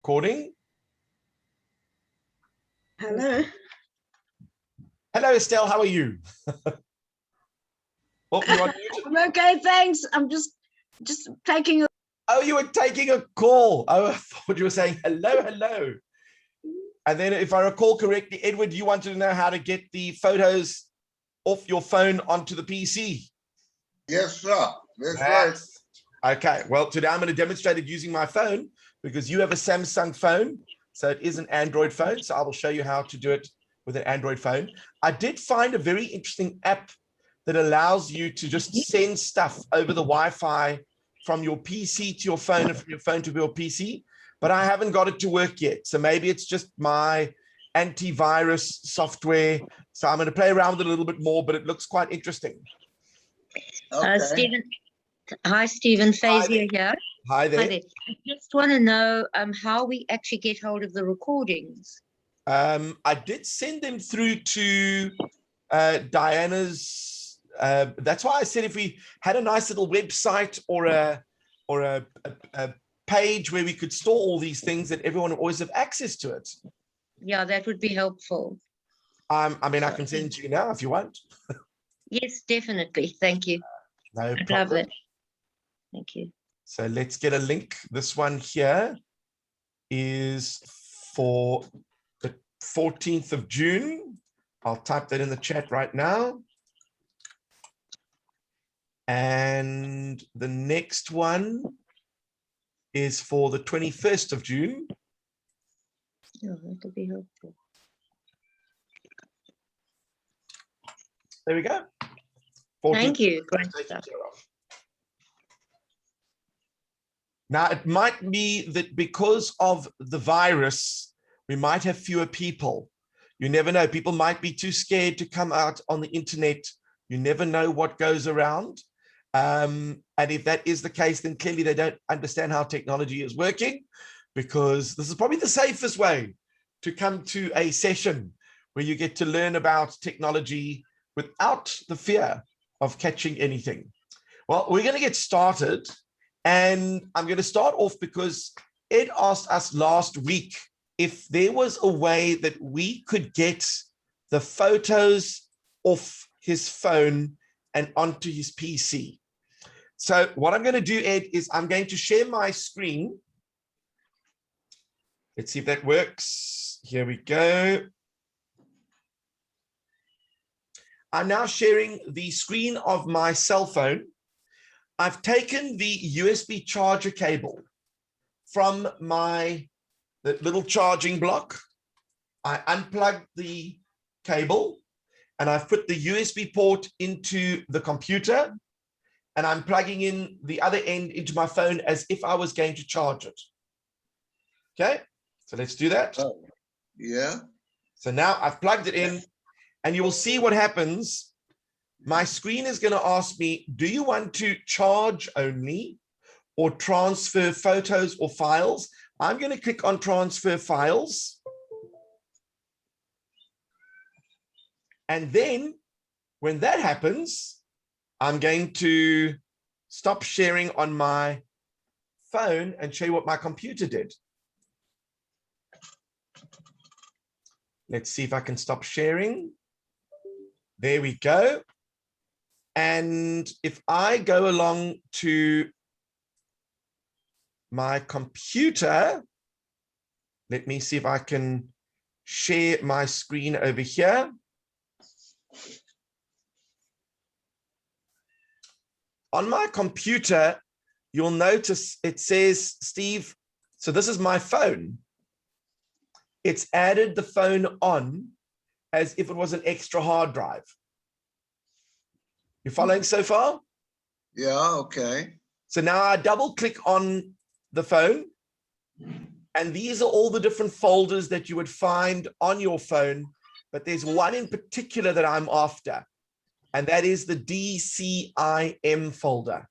Recording. Hello. Hello, Estelle. How are you? Oh, you are muted. I'm okay, thanks. I'm just taking a. Oh, you were taking a call. Oh, I thought you were saying hello, hello. And then, if I recall correctly, Edward, you wanted to know how to get the photos off your phone onto the PC. Yes, sir. That's right. Okay. Well, today I'm going to demonstrate it using my phone because you have a Samsung phone, so it is an Android phone. So I will show you how to do it with an Android phone. I did find a very interesting app that allows you to just send stuff over the Wi-Fi from your PC to your phone and from your phone to your PC, but I haven't got it to work yet. So maybe it's just my antivirus software. So I'm going to play around with it a little bit more, but it looks quite interesting. Okay. Stephen, hi, Stephen. Fazia here. Hi there. Hi there. I just want to know how we actually get hold of the recordings. I did send them through to Diana's. That's why I said if we had a nice little website or a page where we could store all these things, that everyone would always have access to it. Yeah, that would be helpful. I mean, I can send it to you now if you want. Yes, definitely. Thank you. No I'd problem. love it. Thank you. So let's get a link. This one here is for the 14th of June. I'll type that in the chat right now. And the next one is for the 21st of June. Yeah, that would be helpful. There we go. Thank you. Great Taken stuff. care of. Now, it might be that because of the virus, we might have fewer people. You never know. People might be too scared to come out on the internet. You never know what goes around. And if that is the case, then clearly they don't understand how technology is working, because this is probably the safest way to come to a session where you get to learn about technology without the fear of catching anything. Well, we're going to get started, and I'm going to start off because Ed asked us last week if there was a way that we could get the photos off his phone and onto his PC. So what I'm going to do, Ed, is I'm going to share my screen. Let's see if that works. Here we go. I'm now sharing the screen of my cell phone. I've taken the USB charger cable from the little charging block. I unplugged the cable and I've put the USB port into the computer, and I'm plugging in the other end into my phone as if I was going to charge it. Okay, so let's do that. Oh, yeah. So now I've plugged it in, and you will see what happens. My screen is going to ask me, do you want to charge only or transfer photos or files? I'm going to click on transfer files. And then when that happens, I'm going to stop sharing on my phone and show you what my computer did. Let's see if I can stop sharing. There we go. And if I go along to my computer, let me see if I can share my screen over here. On my computer, you'll notice it says, Steve, so this is my phone. It's added the phone on as if it was an extra hard drive. You following so far? Yeah, okay. So now I double click on the phone, and these are all the different folders that you would find on your phone, but there's one in particular that I'm after, and that is the DCIM folder.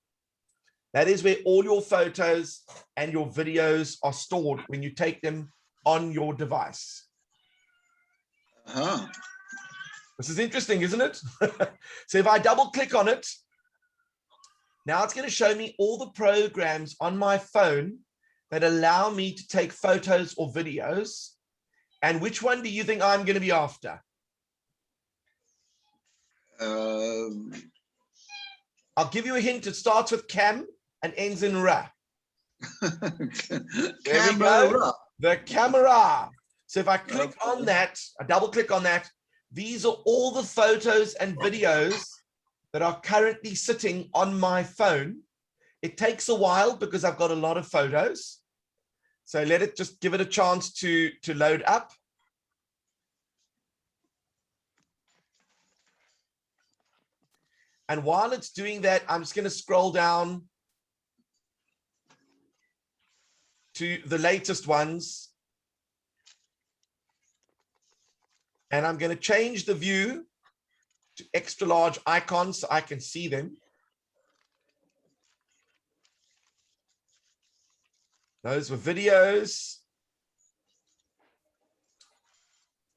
That is where all your photos and your videos are stored when you take them on your device. Uh-huh. This is interesting, isn't it? So if I double click on it, now it's going to show me all the programs on my phone that allow me to take photos or videos. And which one do you think I'm going to be after? I'll give you a hint. It starts with cam and ends in ra. There we go. Camera. The camera. So if I click on that, I double click on that, these are all the photos and videos that are currently sitting on my phone. It takes a while because I've got a lot of photos. So let it just give it a chance to load up. And while it's doing that, I'm just going to scroll down to the latest ones. And I'm going to change the view to extra large icons so I can see them. Those were videos.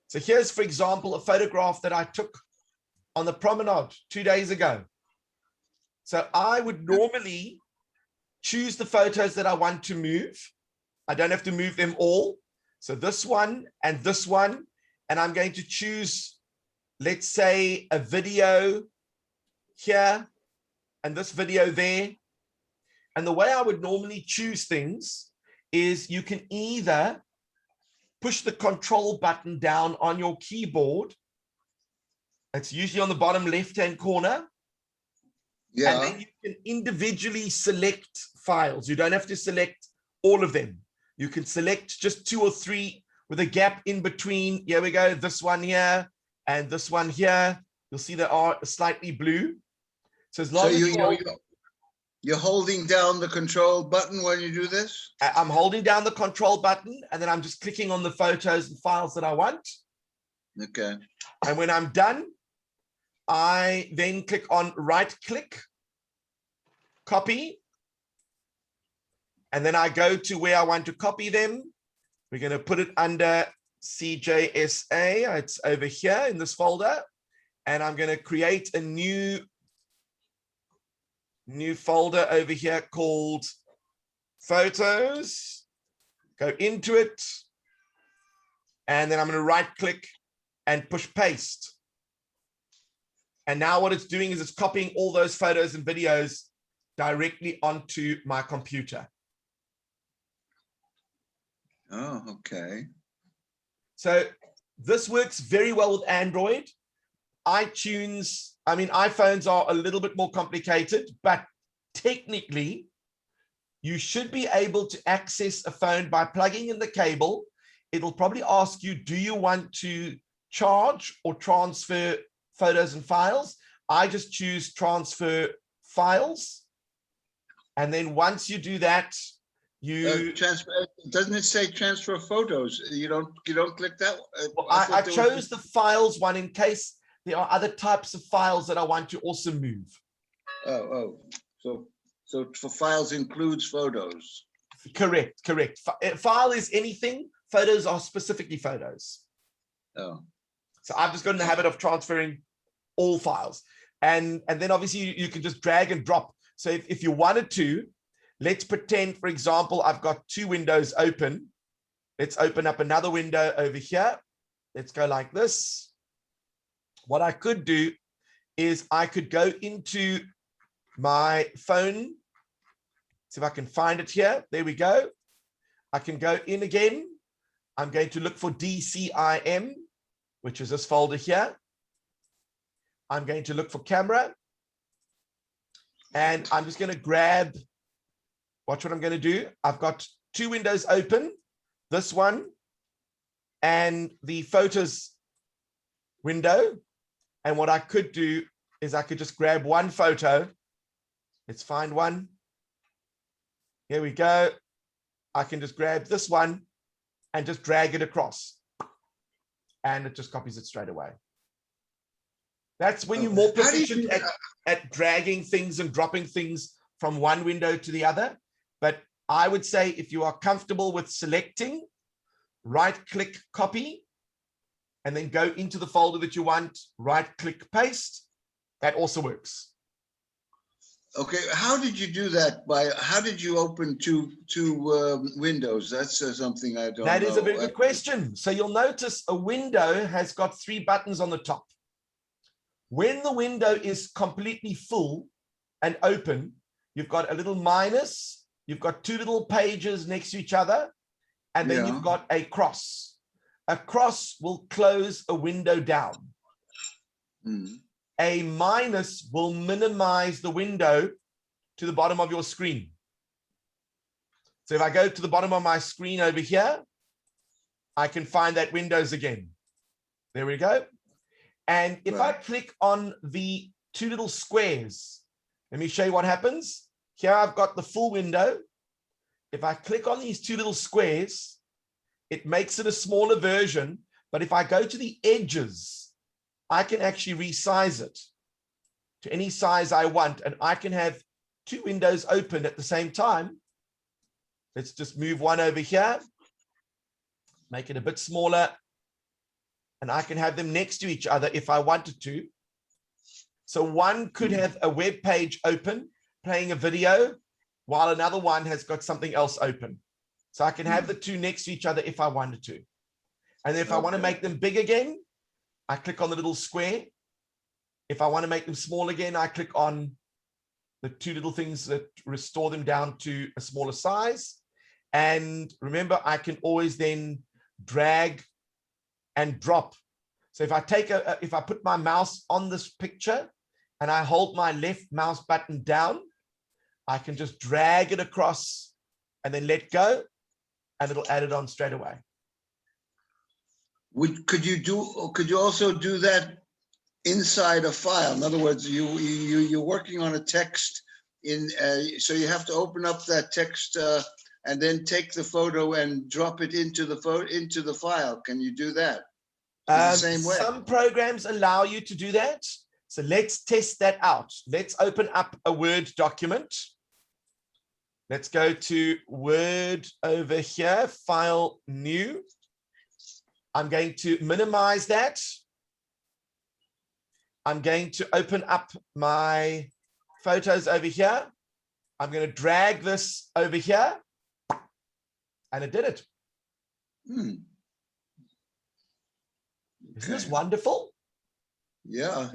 So here's, for example, a photograph that I took on the promenade 2 days ago. So I would normally choose the photos that I want to move. I don't have to move them all. So this one and this one, and I'm going to choose, let's say, a video here and this video there. And the way I would normally choose things is you can either push the control button down on your keyboard. It's usually on the bottom left-hand corner. Yeah. And then you can individually select files. You don't have to select all of them. You can select just 2 or 3 with a gap in between. Here we go, this one here and this one here. You'll see they are slightly blue. So as long as you're holding down the control button when you do this? I'm holding down the control button and then I'm just clicking on the photos and files that I want. Okay. And when I'm done, I then click on right click, copy. And then I go to where I want to copy them. We're going to put it under CJSA. It's over here in this folder. And I'm going to create a new folder over here called photos. Go into it. And then I'm going to right click and push paste. And now what it's doing is it's copying all those photos and videos directly onto my computer. Oh, okay. So this works very well with Android. iTunes, I mean, iPhones are a little bit more complicated, but technically you should be able to access a phone by plugging in the cable. It'll probably ask you, do you want to charge or transfer photos and files? I just choose transfer files. And then once you do that, doesn't it say transfer photos? You don't click that? Well, I chose the files one in case there are other types of files that I want to also move. So for files includes photos. Correct. File is anything. Photos are specifically photos. Oh. So I've just got in the habit of transferring all files. And then obviously you can just drag and drop. So if you wanted to, let's pretend, for example, I've got 2 windows open. Let's open up another window over here. Let's go like this. What I could do is I could go into my phone. See if I can find it here. There we go. I can go in again. I'm going to look for DCIM, which is this folder here. I'm going to look for camera. And I'm just going to grab, watch what I'm going to do. I've got 2 windows open, this one and the photos window. And what I could do is I could just grab one photo. Let's find one. Here we go. I can just grab this one and just drag it across. And it just copies it straight away. That's when you're more proficient at dragging things and dropping things from one window to the other. But I would say if you are comfortable with selecting, right-click copy, and then go into the folder that you want, right-click paste, that also works. Okay, how did you do that? How did you open two windows? That's something I don't know. That is a very good question. So you'll notice a window has got 3 buttons on the top. When the window is completely full and open, you've got a little minus, you've got 2 little pages next to each other, and then you've got a cross. A cross will close a window down. A minus will minimize the window to the bottom of your screen. So if I go to the bottom of my screen over here, I can find that windows again. There we go. And if I click on the 2 little squares, let me show you what happens. Here I've got the full window. If I click on these 2 little squares, it makes it a smaller version. But if I go to the edges, I can actually resize it to any size I want, and I can have 2 windows open at the same time. Let's just move one over here, make it a bit smaller, and I can have them next to each other if I wanted to. So one could have a web page open, playing a video, while another one has got something else open. So I can have the 2 next to each other if I wanted to. And then if I want to make them big again, I click on the little square. If I want to make them small again, I click on the 2 little things that restore them down to a smaller size. And remember, I can always then drag and drop. So if I take if I put my mouse on this picture and I hold my left mouse button down, I can just drag it across and then let go, and it'll add it on straight away. Could you also do that inside a file? In other words, you're working on a text so you have to open up that text and then take the photo and drop it into the file. Can you do that? The same way. Some programs allow you to do that. So let's test that out. Let's open up a Word document. Let's go to Word over here, File, New. I'm going to minimize that. I'm going to open up my photos over here. I'm going to drag this over here. And it did it. Isn't this wonderful? Yeah.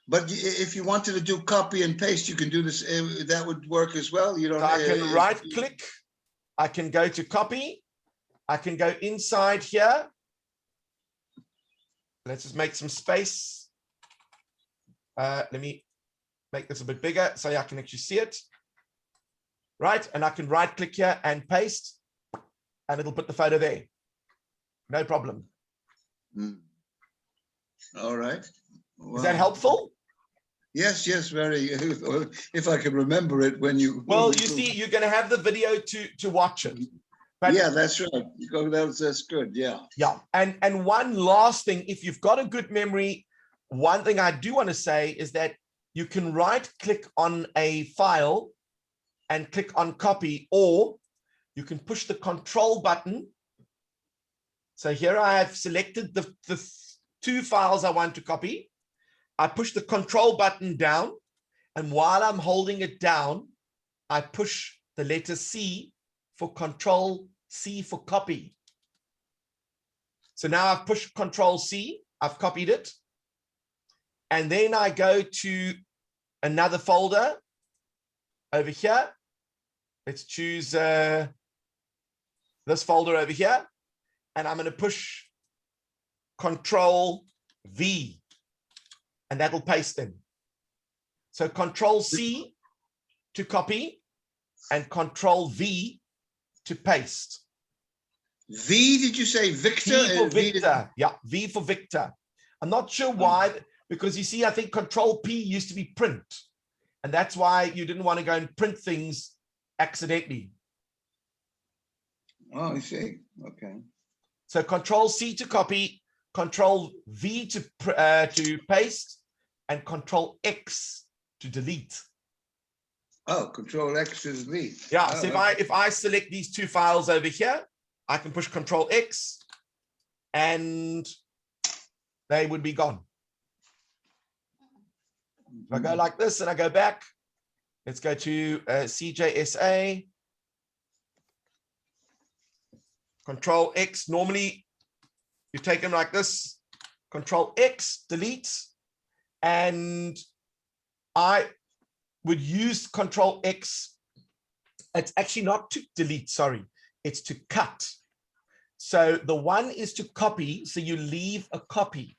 But if you wanted to do copy and paste, you can do this. That would work as well. You don't. So I can right click. I can go to copy. I can go inside here. Let's just make some space. Let me make this a bit bigger so I can actually see it. Right, and I can right click here and paste, and it'll put the photo there. No problem. All right. Wow. Is that helpful? Yes, very. If I can remember it when you. Well, you see, you're going to have the video to watch it. But, yeah, that's right. That's good. Yeah. Yeah, and one last thing, if you've got a good memory, one thing I do want to say is that you can right click on a file and click on copy, or you can push the control button. So here I have selected the 2 files I want to copy. I push the control button down, and while I'm holding it down, I push the letter C for control, C for copy. So now I've pushed control C, I've copied it. And then I go to another folder over here. Let's choose this folder over here. And I'm going to push control V, and that'll paste them. So control C to copy and control V to paste. V, did you say Victor? V for Victor. Yeah, V for Victor. I'm not sure why, because you see, I think control P used to be print. And that's why you didn't want to go and print things accidentally. Oh, I see. Okay. So control C to copy, control V to paste, and control X to delete. Oh, control X is delete. Yeah, oh, so if I select these 2 files over here, I can push control X and they would be gone. If I go like this and I go back, Let's go to CJSA. Control X. Normally, you take them like this. Control X, delete. And I would use Control X. It's actually not to delete, sorry. It's to cut. So the one is to copy. So you leave a copy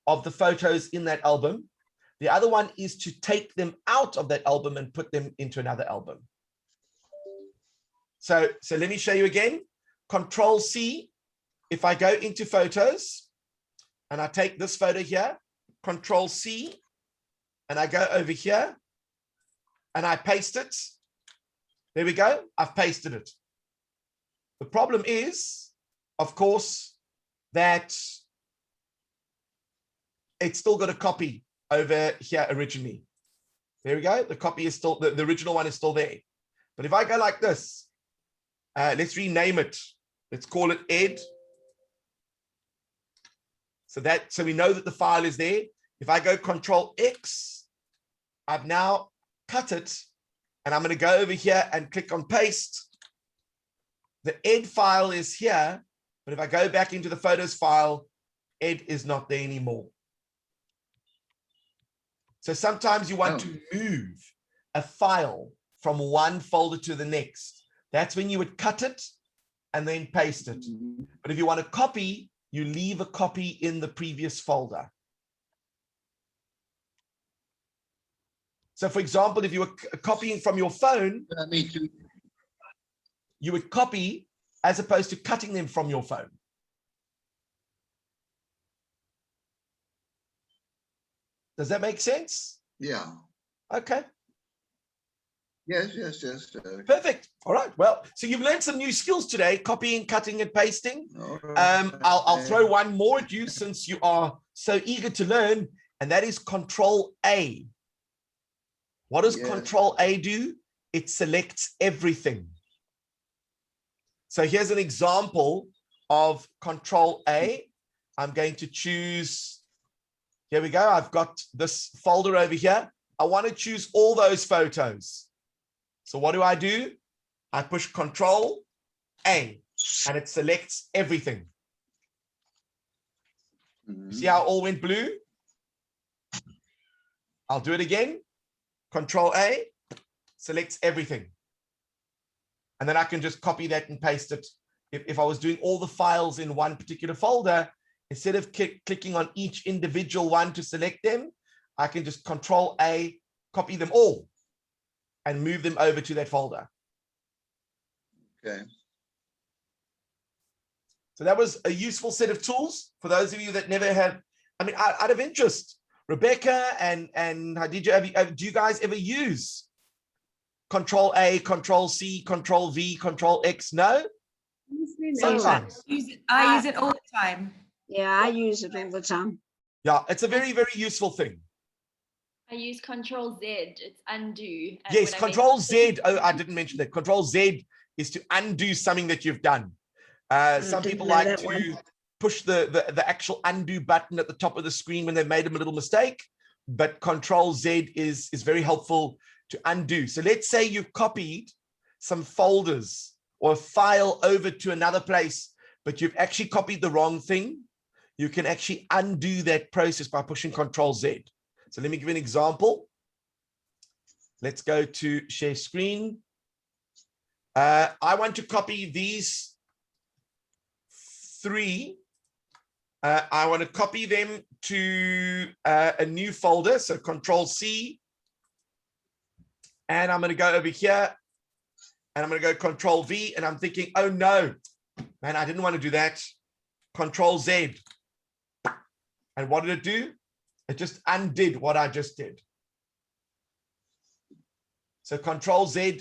of the photos in that album. The other one is to take them out of that album and put them into another album. So let me show you again. Control C. If I go into photos and I take this photo here, Control C, and I go over here and I paste it. There we go. I've pasted it. The problem is, of course, that it's still got a copy over here originally. There we go. The copy is still, the original one is still there. But if I go like this, let's rename it. Let's call it Ed. So we know that the file is there. If I go Control X, I've now cut it, and I'm going to go over here and click on paste. The Ed file is here, but if I go back into the photos file, Ed is not there anymore. So sometimes you want to move a file from one folder to the next. That's when you would cut it and then paste it. But if you want to copy, you leave a copy in the previous folder. So for example, if you were copying from your phone, you would copy as opposed to cutting them from your phone. Does that make sense? Yeah. Okay. Yes. Perfect. All right. Well, so you've learned some new skills today, copying, cutting, and pasting. Right. I'll throw one more at you since you are so eager to learn, and that is Control A. What does Control A do? It selects everything. So here's an example of Control A. I'm going to choose, here we go. I've got this folder over here. I want to choose all those photos. So what do? I push Control A and it selects everything. See how it all went blue? I'll do it again. Control A selects everything. And then I can just copy that and paste it. If I was doing all the files in one particular folder, instead of clicking on each individual one to select them, I can just Control A, copy them all, and move them over to that folder. Okay. So that was a useful set of tools for those of you that never have. I mean, out of interest, Rebecca and Hadija, do you guys ever use Control A, Control C, Control V, Control X? No? Sometimes. I use it all the time. Yeah, I use it all the time. Yeah, it's a very, very useful thing. I use Control Z. It's undo. And Yes, when I Control make- Z. Oh, I didn't mention that. Control Z is to undo something that you've done. Some didn't people know like that to one. push the actual undo button at the top of the screen when they've made a little mistake, but Control Z is very helpful to undo. So let's say you've copied some folders or a file over to another place, but you've actually copied the wrong thing. You can actually undo that process by pushing Control Z. So let me give you an example. Let's go to share screen. I want to copy these three. I want to copy them to a new folder. So Control C. And I'm going to go over here and I'm going to go Control V. And I'm thinking, oh no, man, I didn't want to do that. Control Z. And what did it do? It just undid what I just did. So Control Z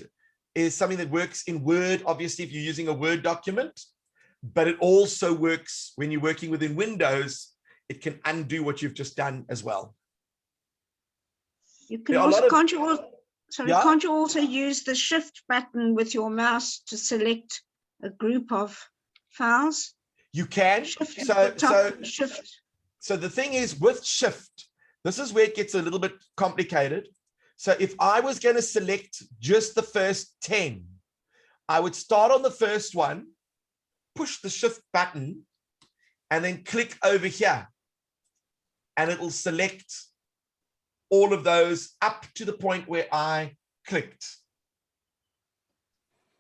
is something that works in Word, obviously, if you're using a Word document, but it also works when you're working within Windows. It can undo what you've just done as well. You can There are a also, lot of- can't you also use the shift button with your mouse to select a group of files? You can. Shift at the top, shift. So the thing is with Shift, this is where it gets a little bit complicated, So if I was going to select just the first 10, I would start on the first one, push the shift button, and then click over here. And it will select all of those up to the point where I clicked.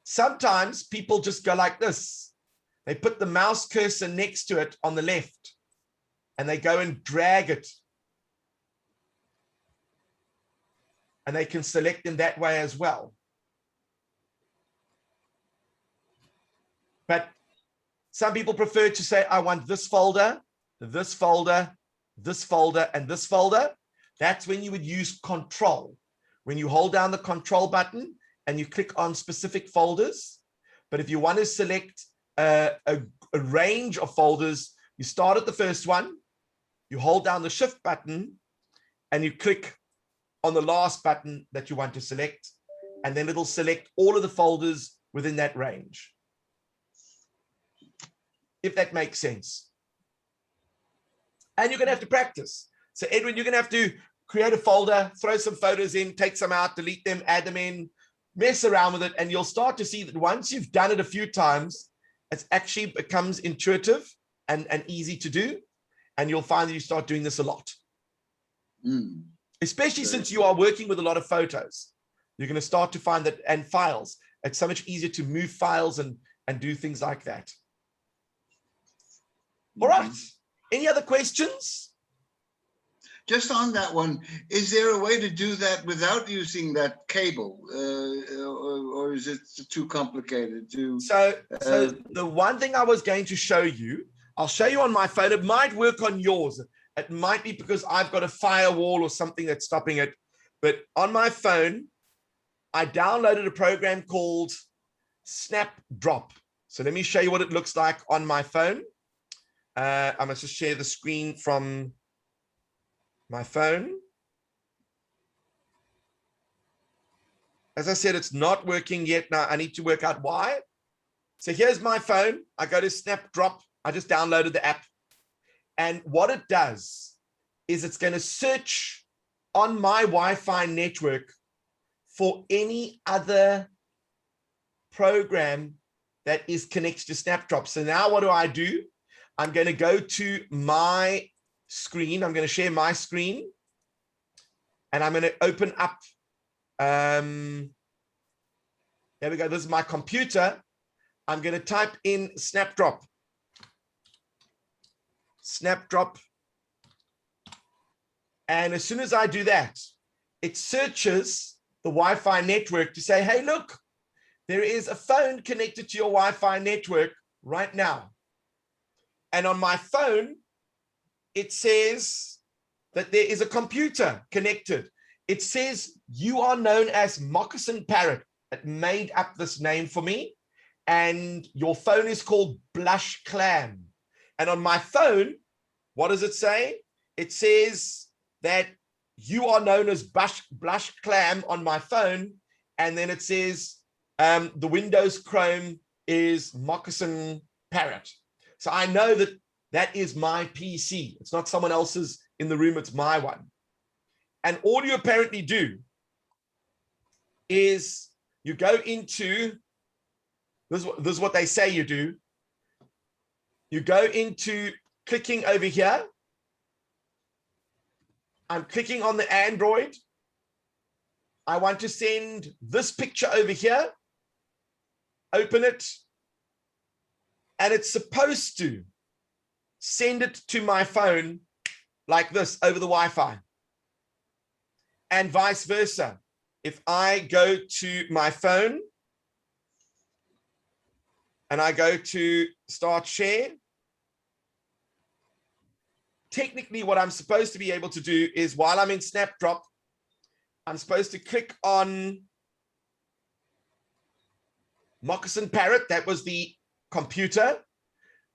Sometimes people just go like this. They put the mouse cursor next to it on the left, and they go and drag it. And they can select in that way as well. But some people prefer to say, I want this folder, this folder, this folder, and this folder. That's when you would use control. When you hold down the control button and you click on specific folders. But if you want to select a range of folders, you start at the first one, you hold down the shift button, and you click on the last button that you want to select, and then it'll select all of the folders within that range. If that makes sense. And you're going to have to practice. So Edwin, you're going to have to create a folder, throw some photos in, take some out, delete them, add them in, mess around with it, and you'll start to see that once you've done it a few times, it actually becomes intuitive and easy to do. And you'll find that you start doing this a lot. Especially since you are working with a lot of photos. You're going to start to find that, and files, it's so much easier to move files and do things like that. All right. Any other questions? Just on that one, is there a way to do that without using that cable, or is it too complicated to? So the one thing I was going to show you, I'll show you on my phone. It might work on yours. It might be because I've got a firewall or something that's stopping it. But on my phone, I downloaded a program called Snapdrop. So let me show you what it looks like on my phone. I must just share the screen from my phone. As I said, it's not working yet. Now I need to work out why. So here's my phone. I go to Snapdrop. I just downloaded the app. And what it does is it's going to search on my Wi-Fi network for any other program that is connected to Snapdrop. So now what do? I'm going to go to my screen. I'm going to share my screen. And I'm going to open up. There we go. This is my computer. I'm going to type in Snapdrop. Snapdrop. And as soon as I do that, it searches the Wi-Fi network to say, hey, look, there is a phone connected to your Wi-Fi network right now. And on my phone, it says that there is a computer connected. It says you are known as Moccasin Parrot. It made up this name for me. And your phone is called Blush Clam. And on my phone, what does it say? It says that you are known as Blush Clam on my phone. And then it says the Windows Chrome is Moccasin Parrot. So I know that that is my PC. It's not someone else's in the room. It's my one. And all you apparently do is you go into, this is what they say you do. You go into clicking over here. I'm clicking on the Android. I want to send this picture over here. Open it. And it's supposed to send it to my phone like this over the Wi-Fi. And vice versa. If I go to my phone and I go to start share, technically what I'm supposed to be able to do is while I'm in Snapdrop, I'm supposed to click on Moccasin Parrot. That was the computer.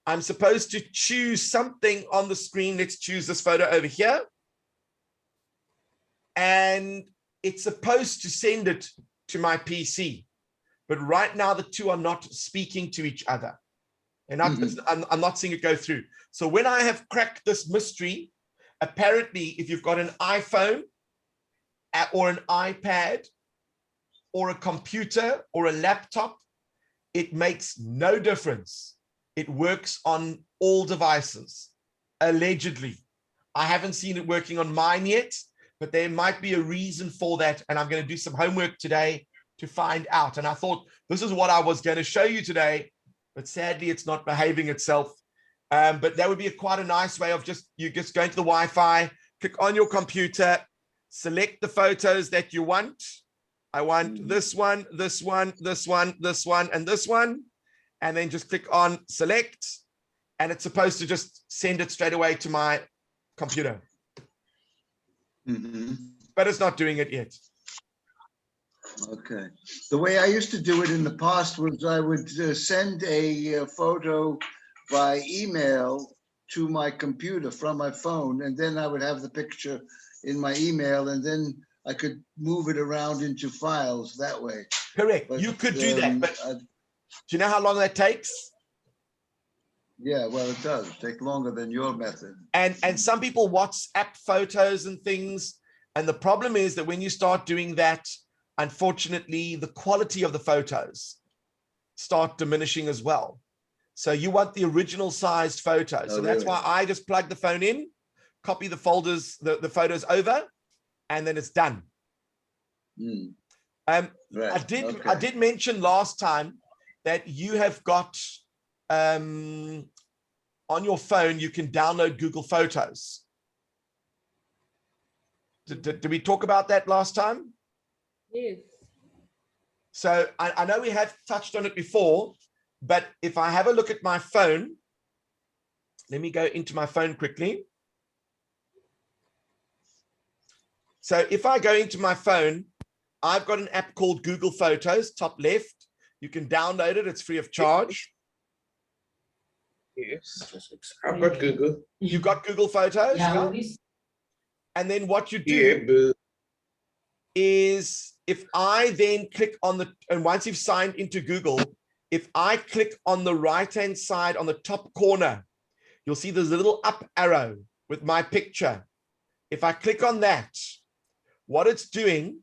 I'm supposed to choose something on the screen. Let's choose this photo over here. And it's supposed to send it to my PC. But right now, the two are not speaking to each other. And I'm not seeing it go through. So when I have cracked this mystery, apparently, if you've got an iPhone or an iPad or a computer or a laptop, it makes no difference. It works on all devices, allegedly. I haven't seen it working on mine yet, but there might be a reason for that. And I'm going to do some homework today to find out. And I thought this is what I was going to show you today, but sadly it's not behaving itself. But that would be quite a nice way of you just going to the Wi-Fi, click on your computer, select the photos that you want. I want this one, this one, this one, this one, and this one. And then just click on select. And it's supposed to just send it straight away to my computer. But it's not doing it yet. Okay. The way I used to do it in the past was I would send a photo by email to my computer from my phone, and then I would have the picture in my email, and then I could move it around into files that way. Correct. But, you could do that, but do you know how long that takes? Yeah, well, it does take longer than your method. And some people WhatsApp photos and things. And the problem is that when you start doing that, unfortunately, the quality of the photos start diminishing as well. So you want the original sized photos. Oh, so that's really? why I just plug the phone in, copy the folders, the photos over, and then it's done. Right. I did mention last time that you have got on your phone, you can download Google Photos. Did we talk about that last time? Yes. So I know we have touched on it before, but if I have a look at my phone, let me go into my phone quickly. So if I go into my phone, I've got an app called Google Photos, top left. You can download it. It's free of charge. Yes, I've got Google. You've got Google Photos? Yeah, and then what you do is if I then click on and once you've signed into Google, if I click on the right-hand side on the top corner, you'll see there's a little up arrow with my picture. If I click on that, what it's doing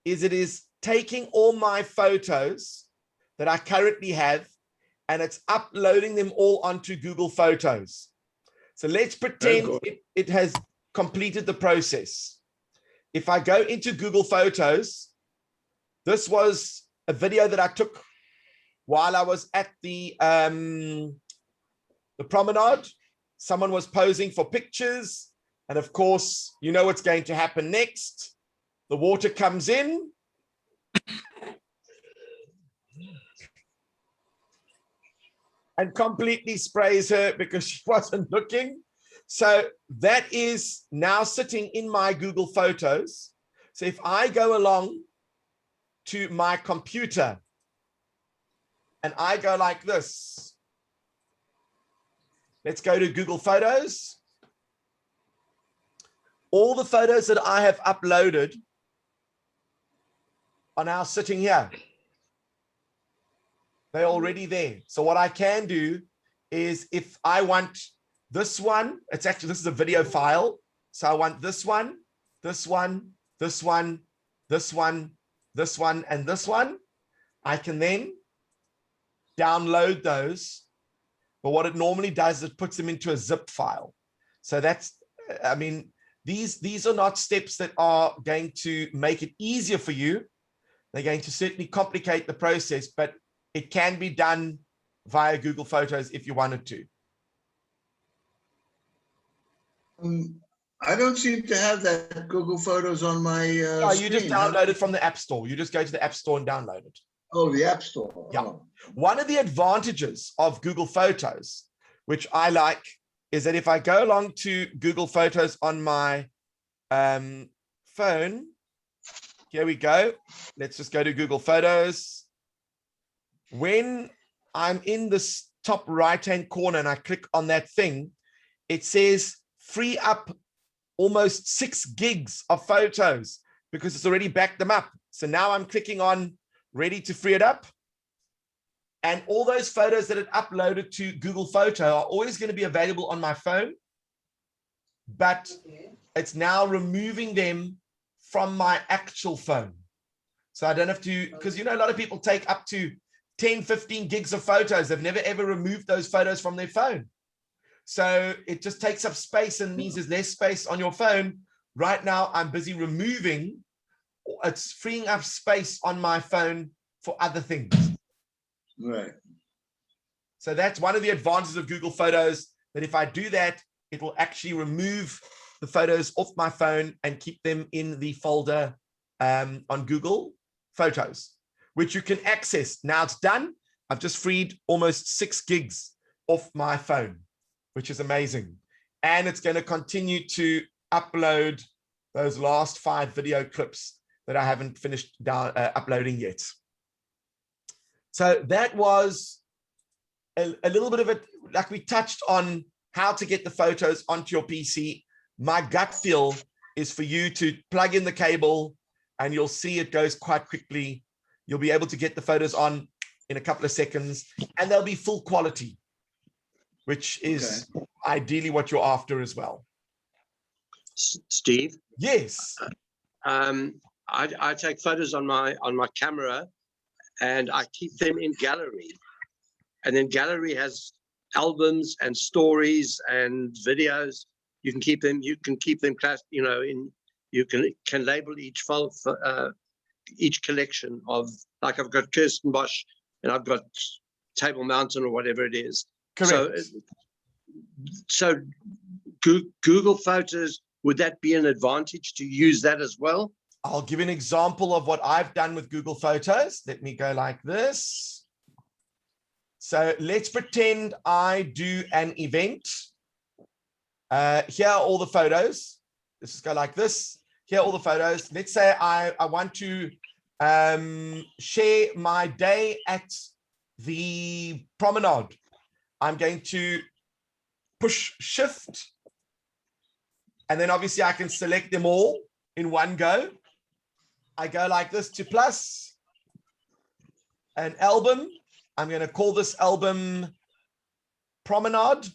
is it is taking all my photos that I currently have, and it's uploading them all onto Google Photos. So let's pretend it has completed the process. If I go into Google Photos, this was a video that I took while I was at the promenade. Someone was posing for pictures. And of course, you know what's going to happen next. The water comes in. And completely sprays her because she wasn't looking. So that is now sitting in my Google Photos. So if I go along to my computer and I go like this, let's go to Google Photos. All the photos that I have uploaded are now sitting here. They're already there. So what I can do is if I want this one, this is a video file. So I want this one, this one, this one, this one, this one, and this one. I can then download those. But what it normally does is it puts them into a zip file. So that's, I mean, these are not steps that are going to make it easier for you. They're going to certainly complicate the process, but it can be done via Google Photos if you wanted to. I don't seem to have that Google Photos on my No, you just download it from the App Store. You just go to the App Store and download it. Oh, the App Store. Yeah. Oh. One of the advantages of Google Photos, which I like, is that if I go along to Google Photos on my phone, here we go. Let's just go to Google Photos. When I'm in this top right-hand corner and I click on that thing, it says free up almost 6 gigs of photos because it's already backed them up. So now I'm clicking on ready to free it up. And all those photos that it uploaded to Google Photo are always going to be available on my phone, but it's now removing them from my actual phone. So I don't have to, because you know, a lot of people take up to 10, 15 gigs of photos. They've never ever removed those photos from their phone. So it just takes up space and means there's less space on your phone. Right now, I'm busy removing, it's freeing up space on my phone for other things. Right. So that's one of the advantages of Google Photos, that if I do that, it will actually remove the photos off my phone and keep them in the folder on Google Photos, which you can access. Now it's done. I've just freed almost 6 gigs off my phone, which is amazing. And it's going to continue to upload those last 5 video clips that I haven't finished uploading yet. So that was a little bit of it, like we touched on how to get the photos onto your PC. My gut feel is for you to plug in the cable and you'll see it goes quite quickly. You'll be able to get the photos on in a couple of seconds and they'll be full quality, which is ideally what you're after as well. Steve? Yes. I take photos on my camera and I keep them in gallery. And then gallery has albums and stories and videos. You can keep them class, you know, you can label each file for each collection of, like I've got Kirsten Bosch and I've got Table Mountain or whatever it is. Correct. So Google Photos, would that be an advantage to use that as well? I'll give you an example of what I've done with Google Photos. Let me go like this. So let's pretend I do an event. Here are all the photos. Let's just go like this. Here are all the photos. Let's say I want to share my day at the promenade. I'm going to push shift. And then obviously I can select them all in one go. I go like this to plus an album. I'm going to call this album Promenade.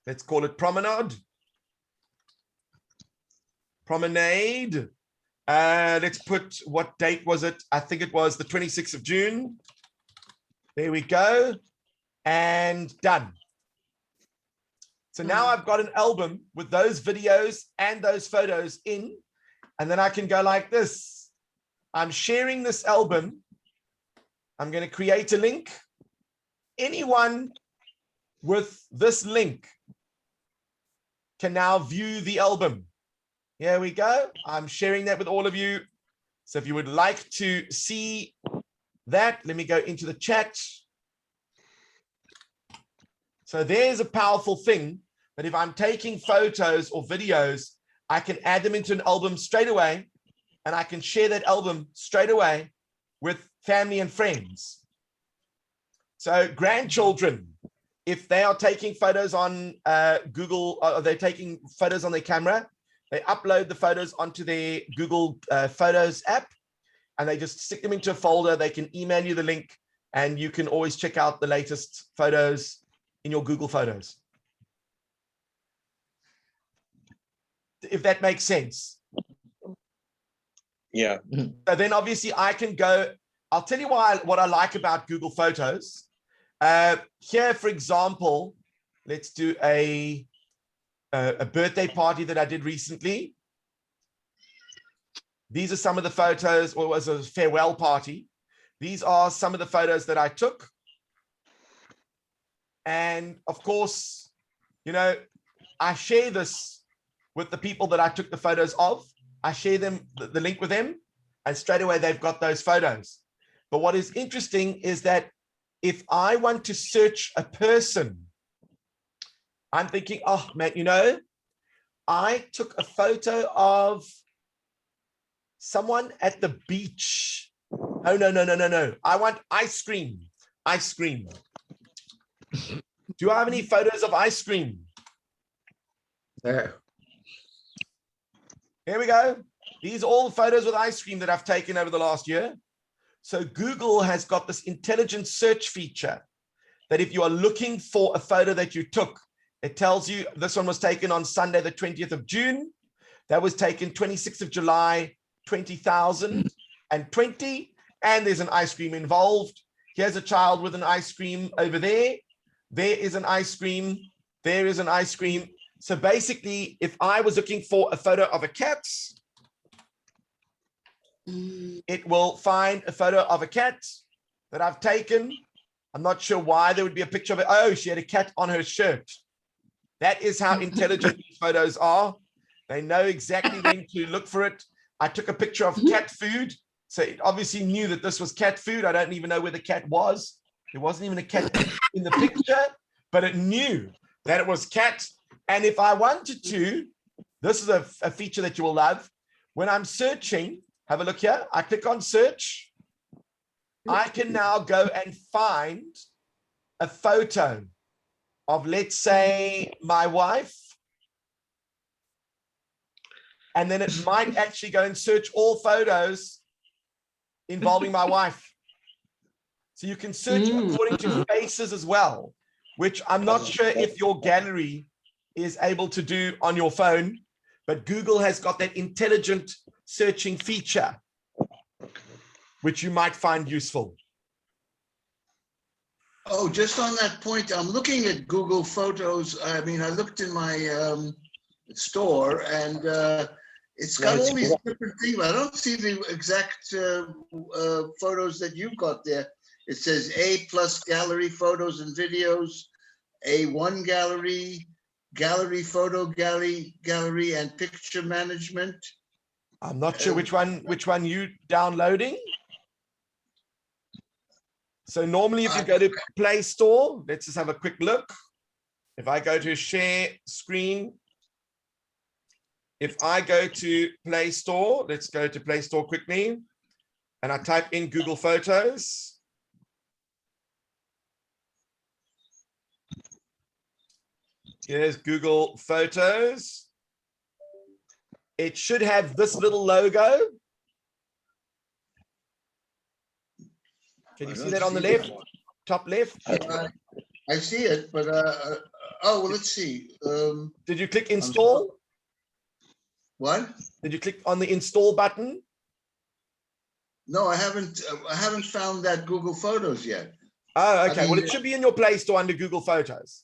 Let's call it Promenade. Promenade. Let's put, what date was it? I think it was the 26th of June. There we go. And done. So now I've got an album with those videos and those photos in, and then I can go like this. I'm sharing this album. I'm going to create a link. Anyone with this link can now view the album. Here we go. I'm sharing that with all of you. So if you would like to see that, let me go into the chat. So there's a powerful thing that if I'm taking photos or videos, I can add them into an album straight away, and I can share that album straight away with family and friends. So grandchildren, if they are taking photos on Google, or they're taking photos on their camera, they upload the photos onto their Google Photos app, and they just stick them into a folder. They can email you the link, and you can always check out the latest photos in your Google Photos. If that makes sense. Yeah. So then obviously I can go, I'll tell you what I like about Google Photos. Here, for example, let's do a birthday party that I did recently. These are some of the photos, or it was a farewell party. These are some of the photos that I took. And of course, you know, I share this with the people that I took the photos of. I share them, the link with them, and straight away they've got those photos. But what is interesting is that if I want to search a person, I'm thinking, oh man, you know, I took a photo of someone at the beach. Oh, no. I want ice cream. Ice cream. Do I have any photos of ice cream? There. Here we go. These are all the photos with ice cream that I've taken over the last year. So Google has got this intelligent search feature that if you are looking for a photo that you took, it tells you this one was taken on Sunday, the 20th of June. That was taken 26th of July, 2020. And there's an ice cream involved. Here's a child with an ice cream over there. There is an ice cream. There is an ice cream. So basically, if I was looking for a photo of a cat, it will find a photo of a cat that I've taken. I'm not sure why there would be a picture of it. Oh, she had a cat on her shirt. That is how intelligent these photos are. They know exactly when to look for it. I took a picture of cat food. So it obviously knew that this was cat food. I don't even know where the cat was. There wasn't even a cat in the picture, but it knew that it was cat. And if I wanted to, this is a feature that you will love. When I'm searching, have a look here. I click on search. I can now go and find a photo of, let's say, my wife. And then it might actually go and search all photos involving my wife. So you can search according to faces as well, which I'm not sure if your gallery is able to do on your phone, but Google has got that intelligent searching feature, which you might find useful. Oh, just on that point, I'm looking at Google Photos. I mean, I looked in my store and it's got all these different things. I don't see the exact photos that you've got there. It says A+ gallery photos and videos, A1 gallery, gallery photo gallery and picture management. I'm not sure which one you downloading. So normally if you go to Play Store, let's just have a quick look. If I go to share screen, if I go to Play Store, let's go to Play Store quickly, and I type in Google Photos. Here's Google Photos. It should have this little logo. Can you see that on the left, top left? I see it, but oh, well, let's see. Did you click install? What? Did you click on the install button? No, I haven't found that Google Photos yet. Oh, okay. I mean, Well, it should be in your Play Store under Google Photos.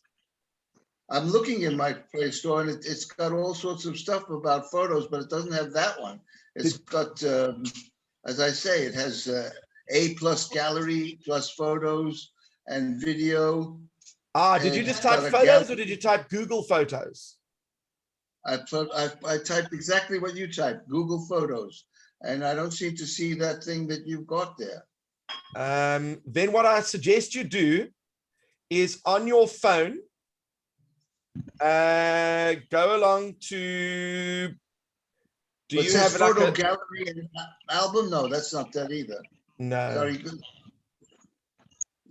I'm looking in my Play Store and it's got all sorts of stuff about photos, but it doesn't have that one. It's got, as I say, it has A+ gallery plus photos and video. Did you just type photos or did you type Google Photos? I typed exactly what you typed, Google Photos, and I don't seem to see that thing that you've got there. Then what I suggest you do is on your phone, go along to, do you have photo like a gallery and album? No, that's not that either. No. Sorry.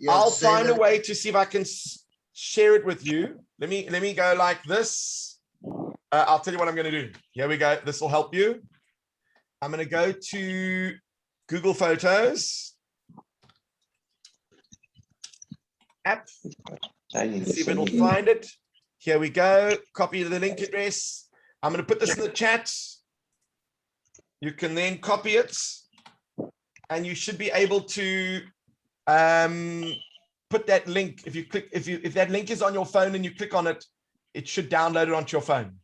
I'll find a way to see if I can share it with you. Let me go like this. I'll tell you what I'm going to do. Here we go. This will help you. I'm going to go to Google Photos app. See if it'll find it. Here we go. Copy the link address. I'm going to put this in the chat. You can then copy it, and you should be able to put that link. If you click, if that link is on your phone and you click on it, it should download it onto your phone.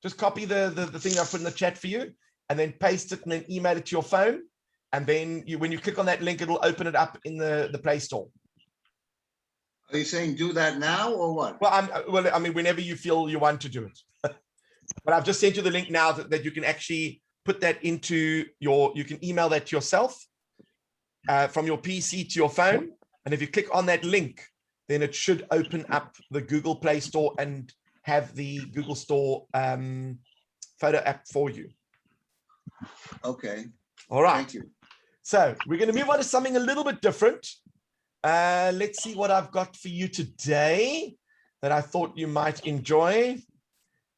Just copy the thing I put in the chat for you, and then paste it and then email it to your phone. And then when you click on that link, it'll open it up in the Play Store. Are you saying do that now or what? Well, I mean, whenever you feel you want to do it. But I've just sent you the link now that you can actually put that into you can email that to yourself from your PC to your phone. And if you click on that link, then it should open up the Google Play Store and have the Google Store photo app for you. Okay. All right. Thank you. So we're going to move on to something a little bit different. Let's see what I've got for you today that I thought you might enjoy.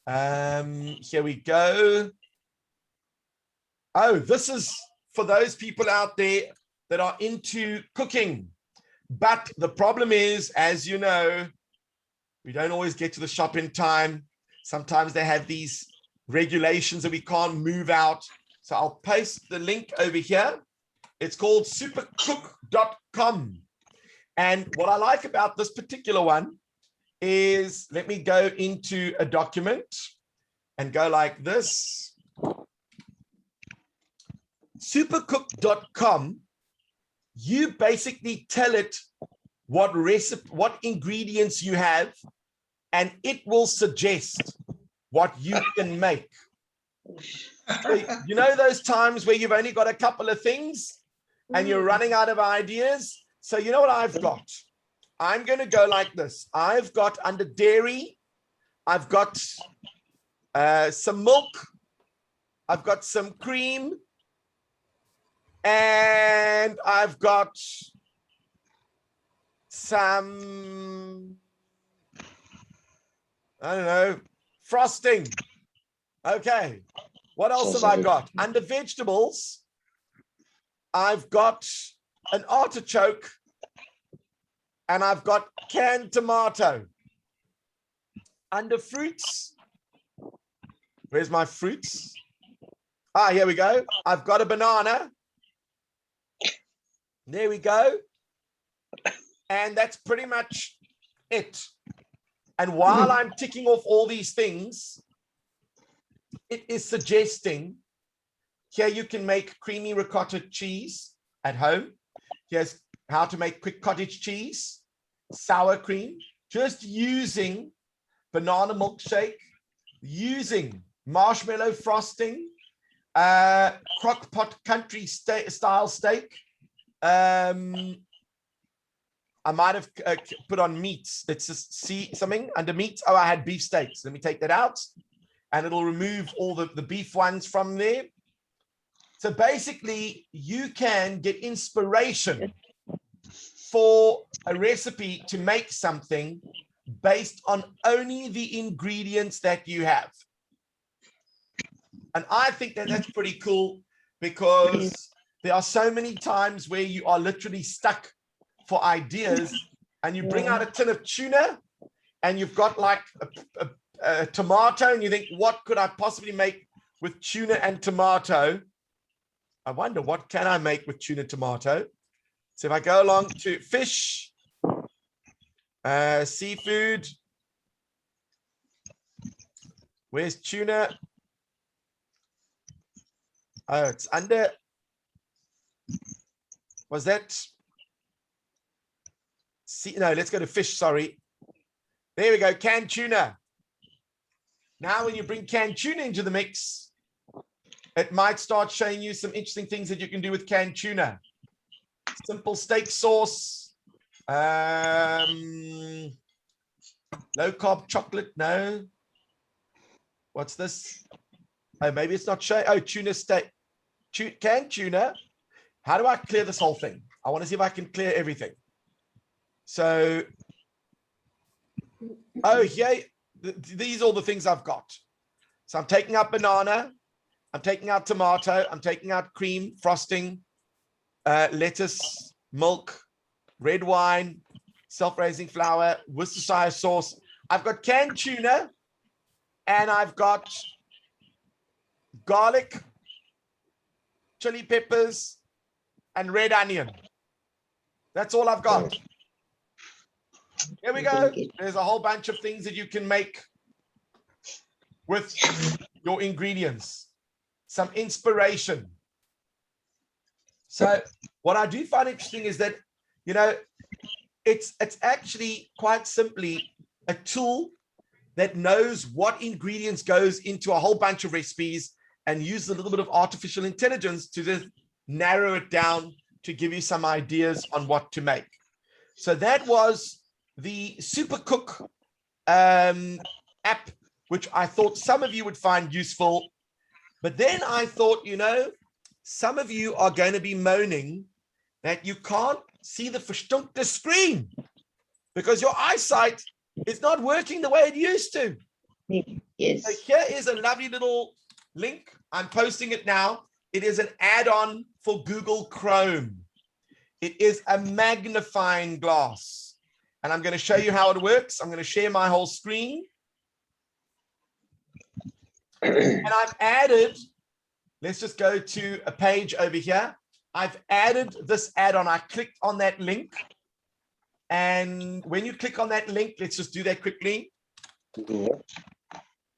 Here we go. Oh, this is for those people out there that are into cooking. But the problem is, as you know, We don't always get to the shop in time. Sometimes they have these regulations that we can't move out. So I'll paste the link over here. It's called supercook.com. And what I like about this particular one is, let me go into a document and go like this. Supercook.com, you basically tell it what recipe, what ingredients you have, and it will suggest what you can make. So, you know those times where you've only got a couple of things and you're running out of ideas? So you know what I've got? I'm going to go like this. I've got under dairy, I've got some milk, I've got some cream, and I've got some, I don't know, frosting. Okay. What else have I got? Under vegetables, I've got an artichoke and I've got canned tomato. Under fruits, where's my fruits? Ah, here we go. I've got a banana. There we go. And that's pretty much it. And while I'm ticking off all these things, it is suggesting here you can make creamy ricotta cheese at home. Here's how to make quick cottage cheese, sour cream, just using banana milkshake, using marshmallow frosting, crock pot country style steak. I might have put on meats. Let's just see something under meats. Oh, I had beef steaks. Let me take that out. And it'll remove all the beef ones from there. So basically, you can get inspiration for a recipe to make something based on only the ingredients that you have. And I think that that's pretty cool, because there are so many times where you are literally stuck for ideas, and you bring out a tin of tuna and you've got like a tomato, and you think, what could I possibly make with tuna and tomato? I wonder, what can I make with tuna tomato? So if I go along to fish, seafood, where's tuna? Oh, it's under, was that? See, no, let's go to fish, sorry. There we go, canned tuna. Now, when you bring canned tuna into the mix, it might start showing you some interesting things that you can do with canned tuna. Simple steak sauce, low carb chocolate, no. What's this? Oh, maybe it's not showing. Oh, tuna steak, canned tuna. How do I clear this whole thing? I want to see if I can clear everything. So, oh, yeah, these are all the things I've got. So I'm taking out banana, I'm taking out tomato, I'm taking out cream, frosting, lettuce, milk, red wine, self-raising flour, Worcestershire sauce. I've got canned tuna, and I've got garlic, chili peppers, and red onion. That's all I've got. Here we go. There's a whole bunch of things that you can make with your ingredients. Some inspiration. So what I do find interesting is that, you know, it's actually quite simply a tool that knows what ingredients goes into a whole bunch of recipes, and use a little bit of artificial intelligence to just narrow it down to give you some ideas on what to make. So that was the Supercook app, which I thought some of you would find useful. But then I thought, you know, some of you are going to be moaning that you can't see the verstunkte screen because your eyesight is not working the way it used to. Yes. So here is a lovely little link. I'm posting it now. It is an add-on for Google Chrome. It is a magnifying glass. And I'm going to show you how it works. I'm going to share my whole screen. And I've added, let's just go to a page over here. I've added this add-on. I clicked on that link. And when you click on that link, let's just do that quickly.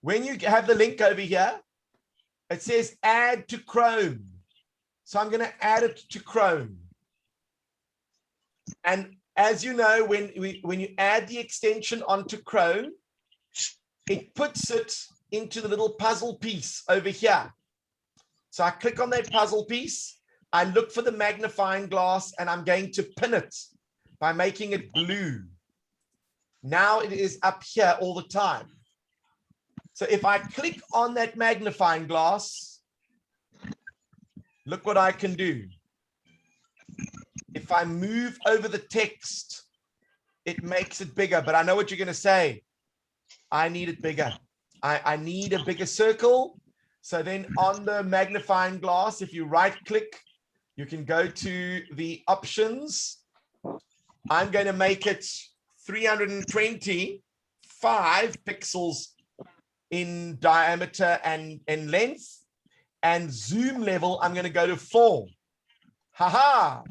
When you have the link over here, it says add to Chrome. So I'm going to add it to Chrome. And as you know, when you add the extension onto Chrome, it puts it into the little puzzle piece over here. So I click on that puzzle piece. I look for the magnifying glass and I'm going to pin it by making it blue. Now it is up here all the time. So if I click on that magnifying glass, look what I can do. If I move over the text, it makes it bigger, but I know what you're going to say. I need it bigger. I need a bigger circle. So then on the magnifying glass, if you right click, you can go to the options. I'm going to make it 325 pixels in diameter and in length. And zoom level, I'm going to go to 4. Haha.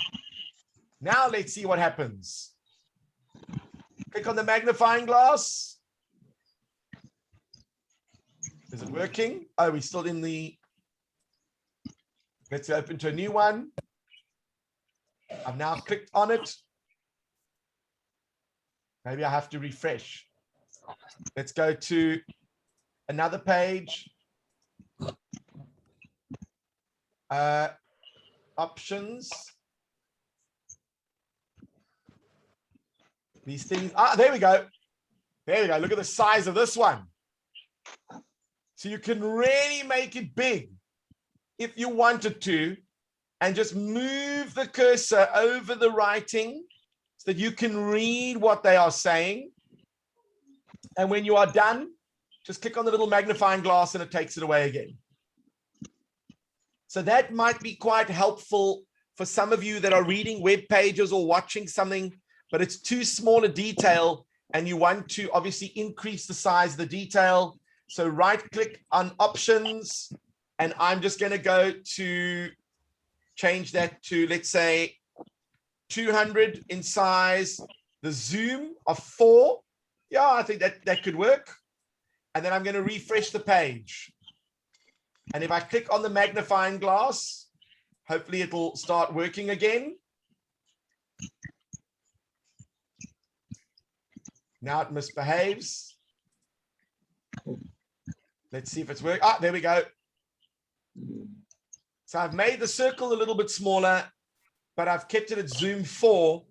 Now let's see what happens. Click on the magnifying glass. Is it working? Oh, we're still in the... Let's open to a new one. I've now clicked on it. Maybe I have to refresh. Let's go to another page. Options. These things. There we go. There we go. Look at the size of this one. So you can really make it big if you wanted to, and just move the cursor over the writing so that you can read what they are saying. And when you are done, just click on the little magnifying glass and it takes it away again. So that might be quite helpful for some of you that are reading web pages or watching something, but it's too small a detail and you want to obviously increase the size of the detail. So right click on options, and I'm just going to go to change that to, let's say, 200 in size, the zoom of 4. Yeah, I think that could work. And then I'm going to refresh the page. And if I click on the magnifying glass, hopefully it'll start working again. Now it misbehaves. Let's see if it's working. There we go. So I've made the circle a little bit smaller, but I've kept it at zoom 4.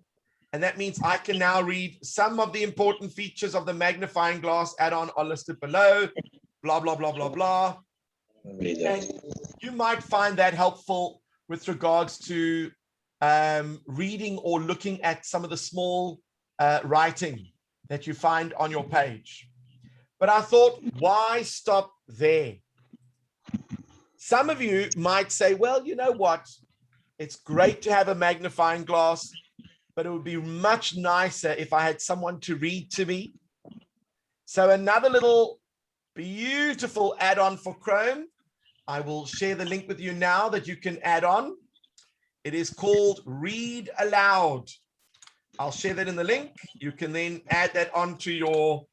And that means I can now read some of the important features of the magnifying glass add-on are listed below, blah, blah, blah, blah, blah. And you might find that helpful with regards to reading or looking at some of the small writing that you find on your page. But I thought, why stop there? Some of you might say, well, you know what? It's great to have a magnifying glass, but it would be much nicer if I had someone to read to me. So another little beautiful add-on for Chrome. I will share the link with you now that you can add on. It is called Read Aloud. I'll share that in the link. You can then add that onto your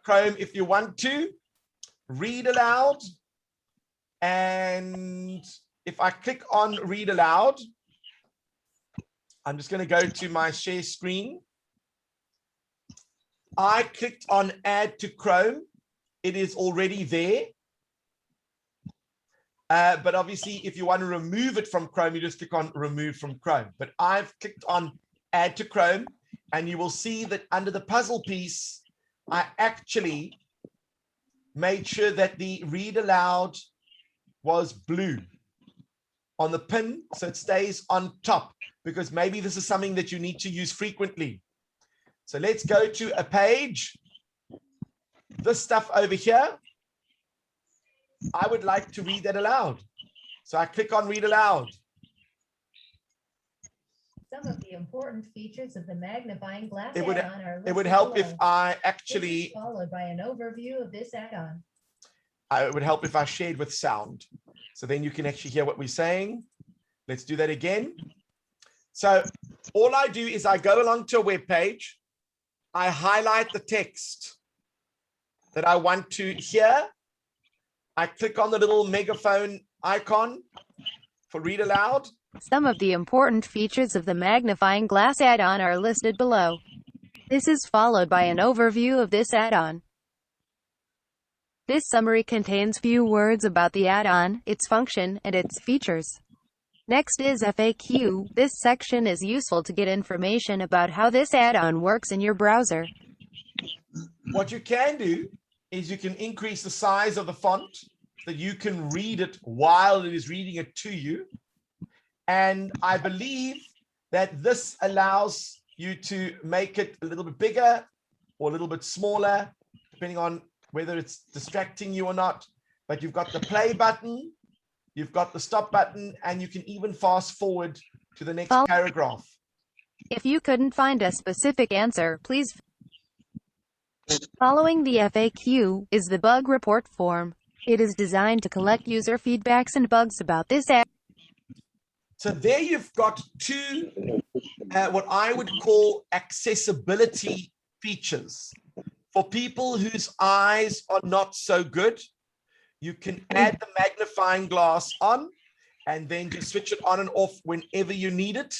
Chrome if you want to. Read Aloud. And if I click on Read Aloud, I'm just going to go to my share screen. I clicked on Add to Chrome. It is already there. But obviously, if you want to remove it from Chrome, you just click on Remove from Chrome. But I've clicked on Add to Chrome, and you will see that under the puzzle piece, I actually made sure that the Read Aloud was blue on the pin, so it stays on top, because maybe this is something that you need to use frequently. So let's go to a page. This stuff over here, I would like to read that aloud. So I click on Read Aloud. Some of the important features of the magnifying glass It would- add-on are It would listed help if below. I This is actually, followed by an overview of this add-on. it would help if I shared with sound. So then you can actually hear what we're saying. Let's do that again. So all I do is I go along to a web page. I highlight the text that I want to hear. I click on the little megaphone icon for read aloud. Some of the important features of the magnifying glass add-on are listed below. This is followed by an overview of this add-on. This summary contains few words about the add-on, its function, and its features. Next is FAQ. This section is useful to get information about how this add-on works in your browser. What you can do is you can increase the size of the font so that you can read it while it is reading it to you. And I believe that this allows you to make it a little bit bigger or a little bit smaller, depending on whether it's distracting you or not. But you've got the play button, you've got the stop button, and you can even fast forward to the next paragraph. If you couldn't find a specific answer, please. Following the FAQ is the bug report form. It is designed to collect user feedbacks and bugs about this app. So there you've got two, what I would call accessibility features. For people whose eyes are not so good, you can add the magnifying glass on and then just switch it on and off whenever you need it.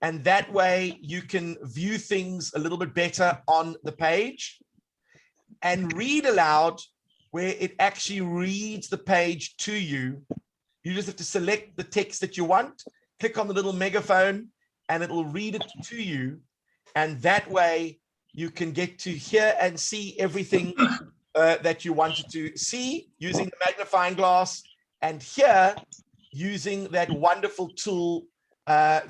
And that way you can view things a little bit better on the page. And read aloud, where it actually reads the page to you. You just have to select the text that you want, click on the little megaphone, and it'll read it to you. And that way you can get to hear and see everything that you wanted to see using the magnifying glass, and hear using that wonderful tool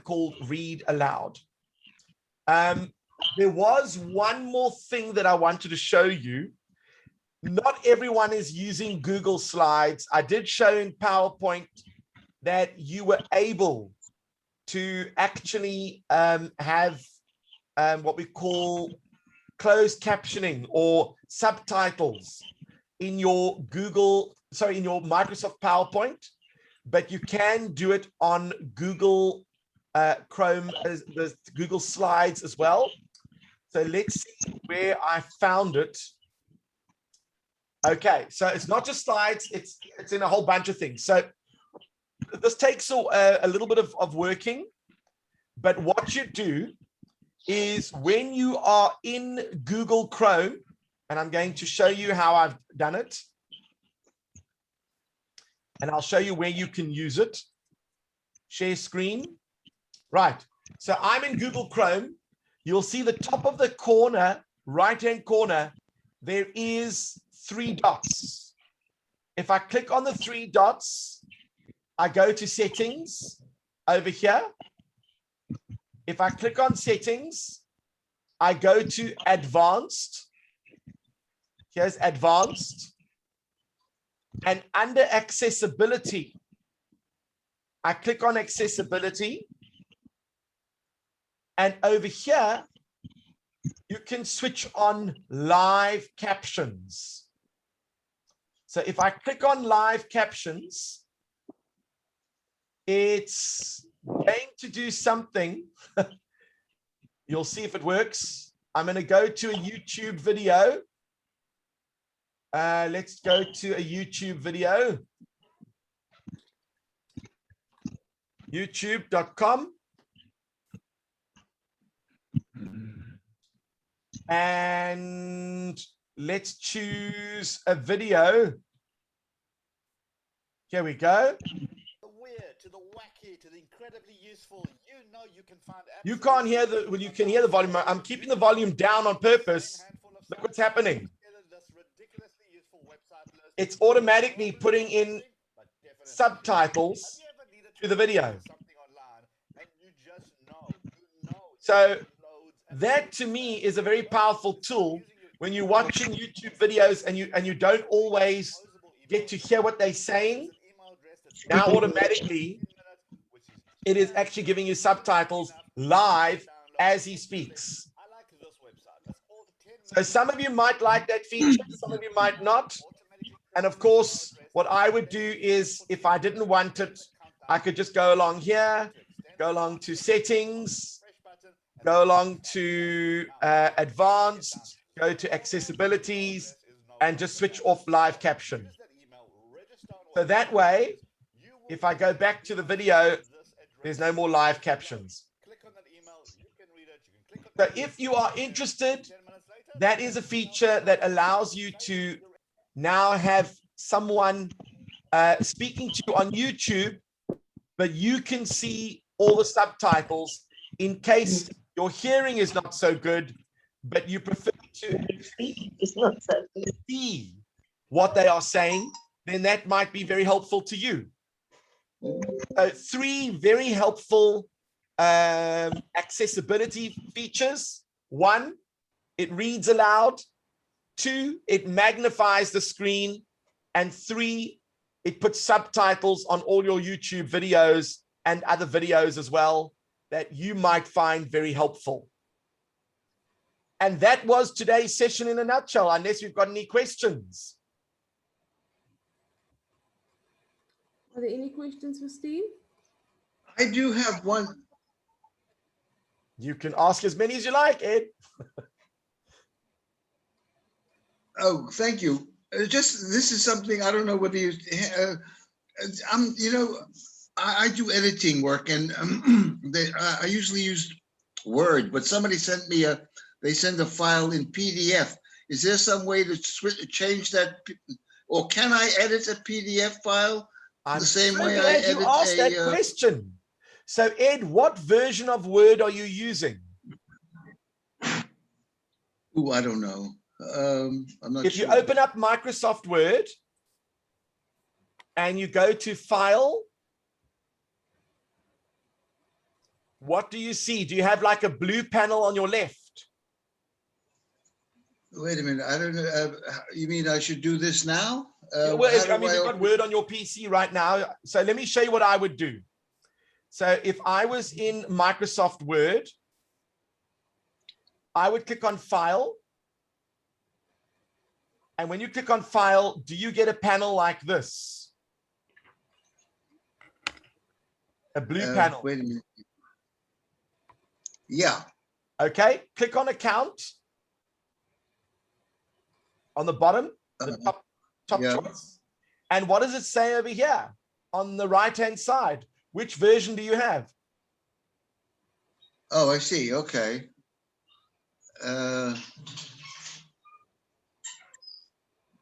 called Read Aloud. There was one more thing that I wanted to show you. Not everyone is using Google Slides. I did show in PowerPoint that you were able to actually have what we call closed captioning or subtitles in your in your Microsoft PowerPoint, but you can do it on Google Chrome, the Google Slides as well. So let's see where I found it. Okay, so it's not just slides, it's in a whole bunch of things. So this takes a little bit of working, but what you do is when you are in Google Chrome, and I'm going to show you how I've done it, and I'll show you where you can use it. Share screen. Right, so I'm in Google Chrome. You'll see the top of the corner, right-hand corner, there is 3 dots. If I click on the 3 dots, I go to settings over here. If I click on settings, I go to advanced. Here's advanced. And under accessibility, I click on accessibility. And over here, you can switch on live captions. So if I click on live captions, it's going to do something. You'll see if it works. I'm going to go to a YouTube video. Let's go to a YouTube video. YouTube.com. And let's choose a video. Here we go. The weird to the wacky to the incredibly useful. You can find. You can't hear well, you can hear the volume. I'm keeping the volume down on purpose. Look what's happening. It's automatically putting in subtitles to the video. So that to me is a very powerful tool when you're watching YouTube videos and you don't always get to hear what they're saying. Now automatically it is actually giving you subtitles live as he speaks. I like this website. That's all the 10 So some of you might like that feature, some of you might not. And of course, what I would do is if I didn't want it, I could just go along here, go along to settings, go along to advanced, go to accessibilities, and just switch off live caption. So that way, if I go back to the video, there's no more live captions. So if you are interested, that is a feature that allows you to now have someone speaking to you on YouTube, but you can see all the subtitles in case your hearing is not so good, but you prefer to see what they are saying, then that might be very helpful to you. So 3 very helpful accessibility features. 1, it reads aloud. 2, it magnifies the screen. And 3, it puts subtitles on all your YouTube videos and other videos as well that you might find very helpful. And that was today's session in a nutshell, unless you've got any questions. Are there any questions for Steve? I do have one. You can ask as many as you like, Ed. Oh, thank you. This is something I don't know whether you. I do editing work, and I usually use Word, but somebody sent me they send a file in PDF. Is there some way to change that, or can I edit a PDF file the same way I edit you asked that question. So, Ed, what version of Word are you using? Oh, I don't know. I'm not sure. If you open up Microsoft Word and you go to File, what do you see? Do you have like a blue panel on your left? Wait a minute. I don't know. You mean I should do this now? Well, you've got Word on your PC right now. So let me show you what I would do. So if I was in Microsoft Word, I would click on File. And when you click on File, do you get a panel like this? A blue panel. Wait a minute. Yeah. Okay. Click on Account. On the bottom, the top choice. And what does it say over here on the right-hand side? Which version do you have? Oh, I see. Okay. Does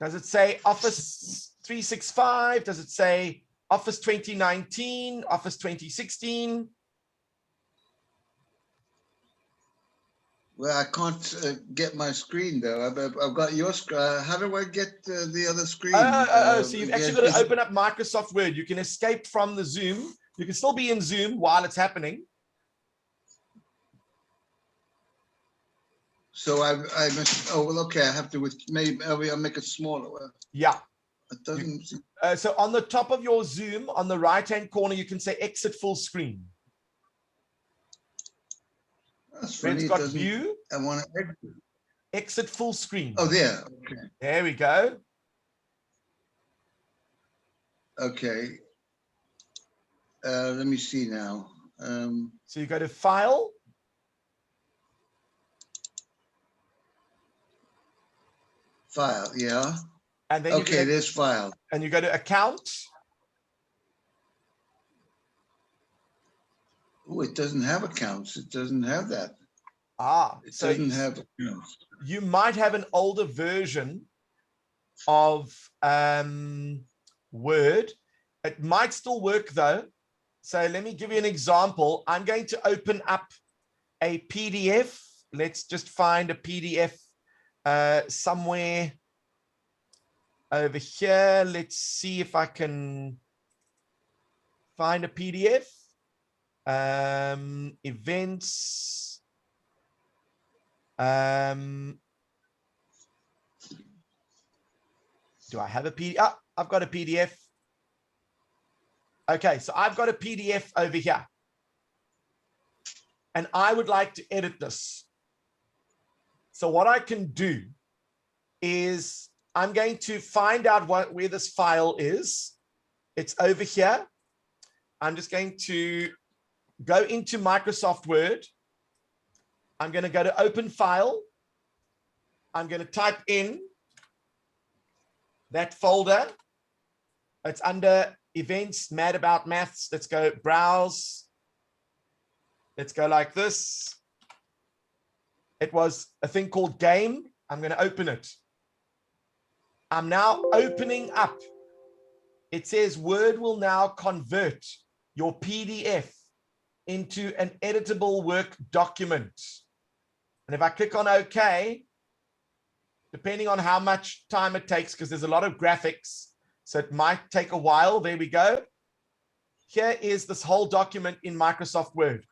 it say Office 365? Does it say Office 2019, Office 2016? Well, I can't get my screen though. I've got your screen. How do I get the other screen? So you've actually got to open up Microsoft Word. You can escape from the Zoom. You can still be in Zoom while it's happening. So I must. Oh well, okay. I have to. Maybe I'll make it smaller. Yeah. It doesn't. So on the top of your Zoom, on the right-hand corner, you can say Exit Full Screen. That's funny. It's got View. I want to exit full screen. Oh, there. Okay. There we go. Okay. Let me see now. So you go to File. File, yeah. And then okay, there's File. And you go to Account. Oh, it doesn't have accounts. It doesn't have that. It so doesn't have accounts. You might have an older version of Word. It might still work though. So let me give you an example. I'm going to open up a PDF. Let's just find a PDF somewhere over here. Let's see if I can find a PDF. Events. Do I have a PDF? Oh, I've got a PDF. Okay, so I've got a PDF over here. and I would like to edit this. So what I can do is I'm going to find out where this file is. It's over here. I'm just going to go into Microsoft Word. I'm going to go to Open File. I'm going to type in that folder. It's under Events, Mad About Maths. Let's go Browse. Let's go like this. It was a thing called Game. I'm going to open it. I'm now opening up. It says Word will now convert your PDF into an editable work document. And if I click on OK, depending on how much time it takes, because there's a lot of graphics, so it might take a while. There we go. Here is this whole document in Microsoft Word.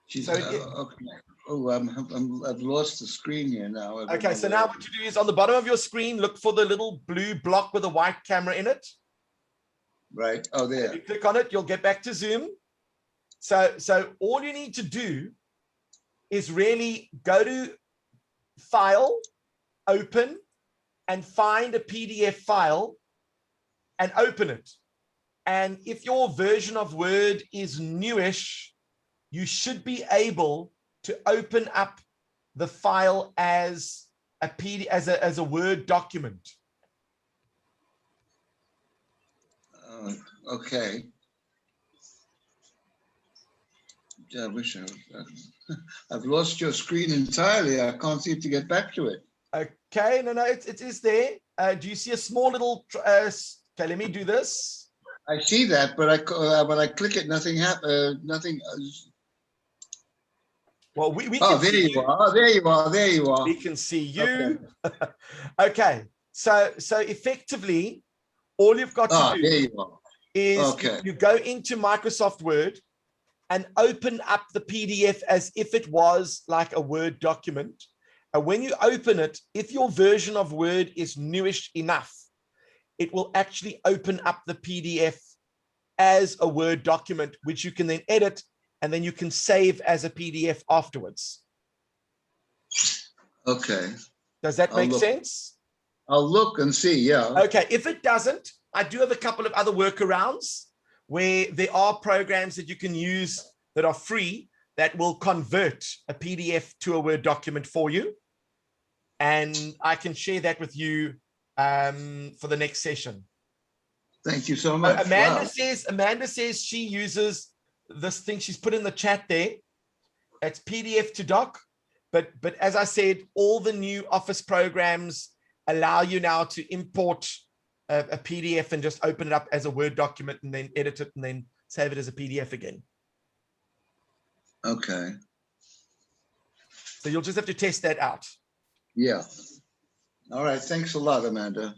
So okay. Oh, I've lost the screen here now. Okay, so now what you do is on the bottom of your screen, look for the little blue block with a white camera in it. Right. Oh, there. If you click on it, you'll get back to Zoom. So all you need to do is really go to File, Open, and find a PDF file and open it. And if your version of Word is newish, you should be able to open up the file as a PDF, as a Word document. Okay. I wish I've lost your screen entirely. I can't seem to get back to it. Okay, no, it is there. Do you see a small little? Okay, let me do this. I see that, but when I click it, nothing happens. Nothing. Well, we can oh, there see you are. There you are. There you are. We can see you. Okay, so effectively, all you've got to do there you are. Is you go into Microsoft Word and open up the PDF as if it was like a Word document. And when you open it, if your version of Word is newish enough, it will actually open up the PDF as a Word document, which you can then edit, and then you can save as a PDF afterwards. Okay. Does that make sense? I'll look and see, yeah. Okay, if it doesn't, I do have a couple of other workarounds where there are programs that you can use that are free that will convert a PDF to a Word document for you. And I can share that with you for the next session. Thank you so much. Amanda says she uses this thing she's put in the chat there. It's PDF to doc. But as I said, all the new Office programs allow you now to import a PDF and just open it up as a Word document and then edit it and then save it as a PDF again. Okay. So you'll just have to test that out. Yeah. All right. Thanks a lot, Amanda.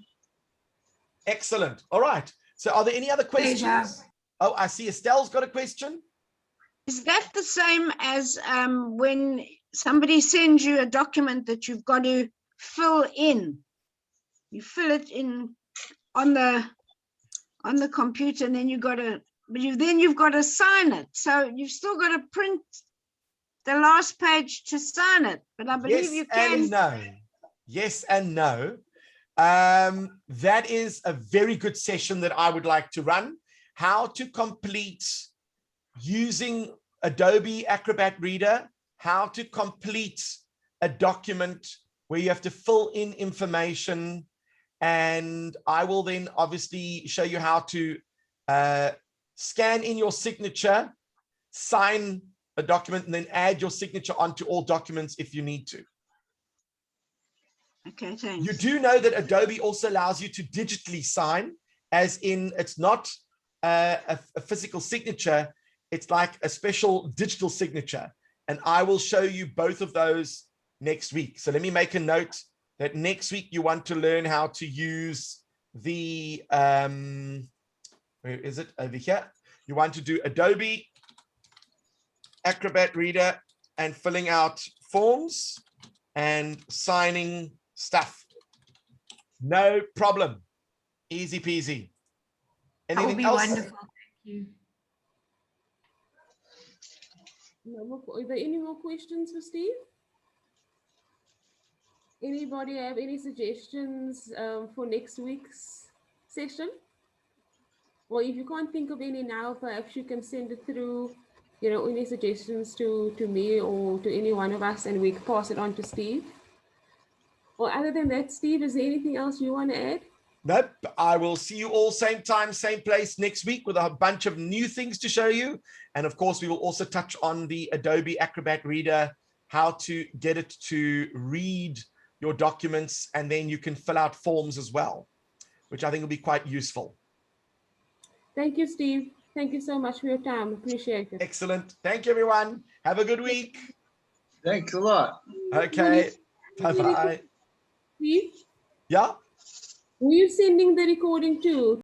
Excellent. All right. So are there any other questions? Oh, I see Estelle's got a question. Is that the same as when somebody sends you a document that you've got to fill in? You fill it in on the computer, and then you've got to sign it. So you've still got to print the last page to sign it. But I believe you can. And no. Yes and no. That is a very good session that I would like to run. How to complete using Adobe Acrobat Reader, how to complete a document where you have to fill in information. And I will then obviously show you how to scan in your signature, sign a document, and then add your signature onto all documents if you need to. Okay, thanks. You do know that Adobe also allows you to digitally sign, as in it's not a physical signature, it's like a special digital signature. And I will show you both of those next week. So let me make a note that next week you want to learn how to use the, where is it? Over here. You want to do Adobe Acrobat Reader and filling out forms and signing stuff. No problem. Easy peasy. Anything else? Wonderful. Thank you. No more, are there any more questions for Steve? Anybody have any suggestions for next week's session? Or if you can't think of any now, perhaps you can send it through, you know, any suggestions to me or to any one of us, and we can pass it on to Steve. Or other than that, Steve, is there anything else you want to add? Nope. I will see you all same time, same place next week with a bunch of new things to show you. And of course, we will also touch on the Adobe Acrobat Reader, how to get it to read your documents, and then you can fill out forms as well, which I think will be quite useful. Thank you, Steve. Thank you so much for your time. Appreciate it. Excellent. Thank you, everyone. Have a good week. Thanks a lot. Okay. Bye-bye. Steve, Yeah. were you sending the recording too?